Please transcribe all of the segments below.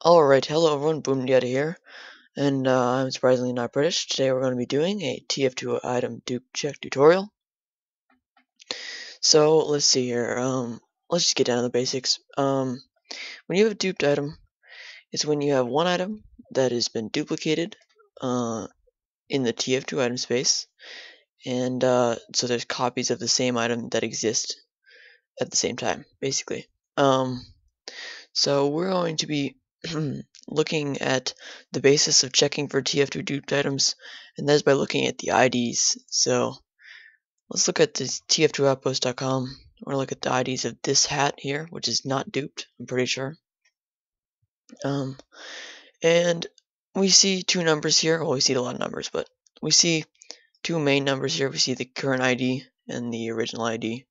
Alright, hello everyone, Boomdiata here, and I'm surprisingly not British. Today we're going to be doing a TF2 item dupe check tutorial. So, let's see here, let's just get down to the basics. When you have a duped item, it's when you have one item that has been duplicated, in the TF2 item space, and, so there's copies of the same item that exist at the same time, basically. So we're going to be looking at the basis of checking for TF2 duped items, and that is by looking at the IDs. So let's look at this TF2outpost.com. We're going to look at the IDs of this hat here, which is not duped, I'm pretty sure. And we see two numbers here. Well, we see a lot of numbers, but we see two main numbers here. We see the current ID and the original ID.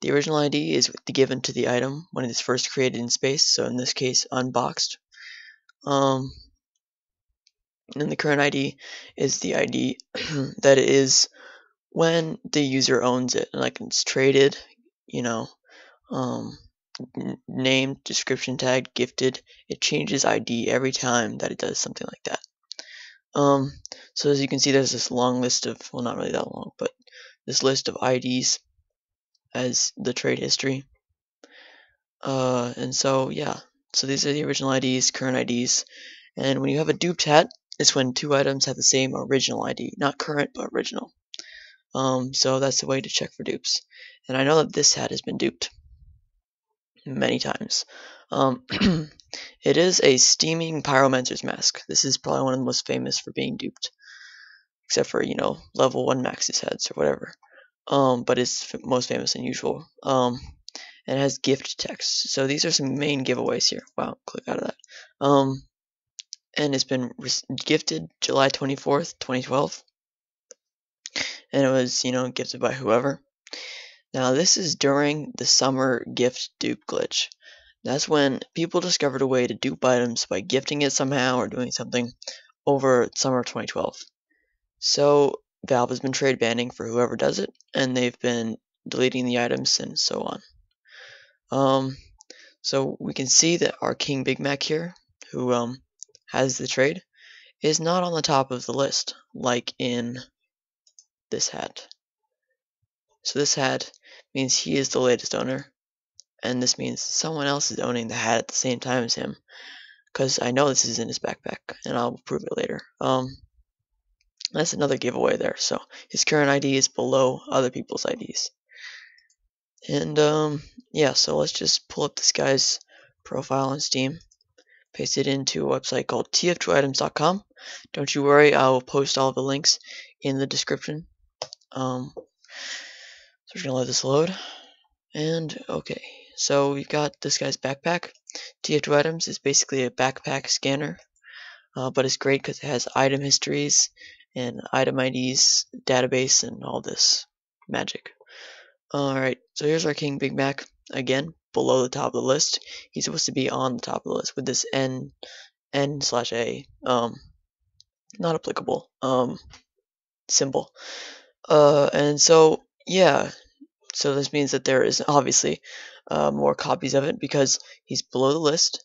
The original ID is given to the item when it is first created in space, so in this case, unboxed. And the current ID is the ID that is when the user owns it, like it's traded, you know, name, description tag, gifted. It changes ID every time that it does something like that. So as you can see, there's this long list of, well, not really that long, but this list of IDs as the trade history. And so yeah, so these are the original IDs, current IDs, and when you have a duped hat, it's when two items have the same original ID, not current but original. So that's the way to check for dupes. And I know that this hat has been duped many times. It is a steaming pyromancer's mask. This is probably one of the most famous for being duped, except for, you know, level 1 max's heads or whatever. But it's most famous and usual. And it has gift text. So these are some main giveaways here. Wow, click out of that. And it's been gifted July 24th, 2012. And it was, you know, gifted by whoever. Now this is during the summer gift dupe glitch. That's when people discovered a way to dupe items by gifting it somehow or doing something over summer 2012. So Valve has been trade banning for whoever does it, and they've been deleting the items and so on. So we can see that our King Big Mac here, who has the trade, is not on the top of the list, like in this hat. So this hat means he is the latest owner, and this means someone else is owning the hat at the same time as him, because I know this is in his backpack, and I'll prove it later. That's another giveaway there. So his current ID is below other people's IDs. And yeah, so let's just pull up this guy's profile on Steam, paste it into a website called TF2items.com. Don't you worry, I will post all the links in the description. So we're gonna let this load. And okay, so we've got this guy's backpack. TF2 items is basically a backpack scanner, but it's great because it has item histories and item IDs, database, and all this magic. Alright, so here's our King Big Mac, again, below the top of the list. He's supposed to be on the top of the list with this N/A, not applicable, symbol. And so, yeah, so this means that there is obviously more copies of it because he's below the list,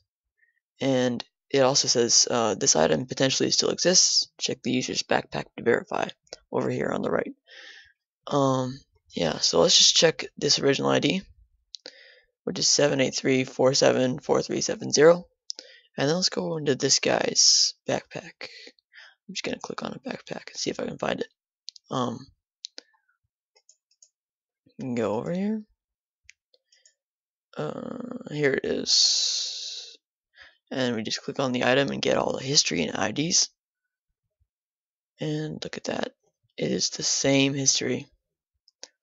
and it also says this item potentially still exists. Check the user's backpack to verify over here on the right. Yeah, so let's just check this original ID, which is 783474370, and then let's go into this guy's backpack. I'm just gonna click on a backpack and see if I can find it. You can go over here. Here it is, and we just click on the item and get all the history and IDs. And look at that, it is the same history,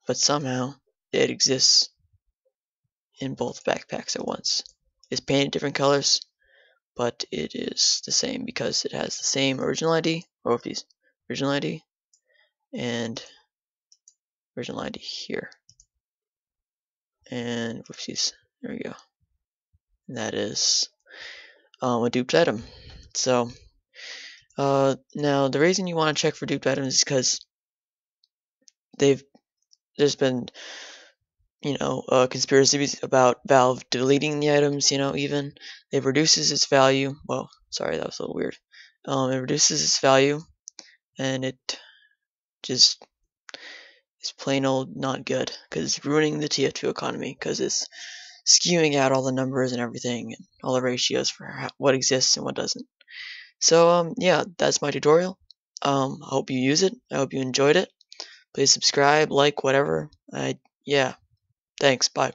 but somehow it exists in both backpacks at once. It's painted different colors, but it is the same because it has the same original ID, or these original ID, and original ID here. And whoopsies, there we go. And that is a duped item. So now the reason you want to check for duped items is because there's been conspiracies about Valve deleting the items, even. It reduces its value. Well, sorry, that was a little weird. It reduces its value, and it just is plain old not good, because it's ruining the TF2 economy, because it's skewing out all the numbers and everything, and all the ratios for what exists and what doesn't. So, yeah, that's my tutorial. I hope you use it. I hope you enjoyed it. Please subscribe, like, whatever. Yeah. Thanks. Bye.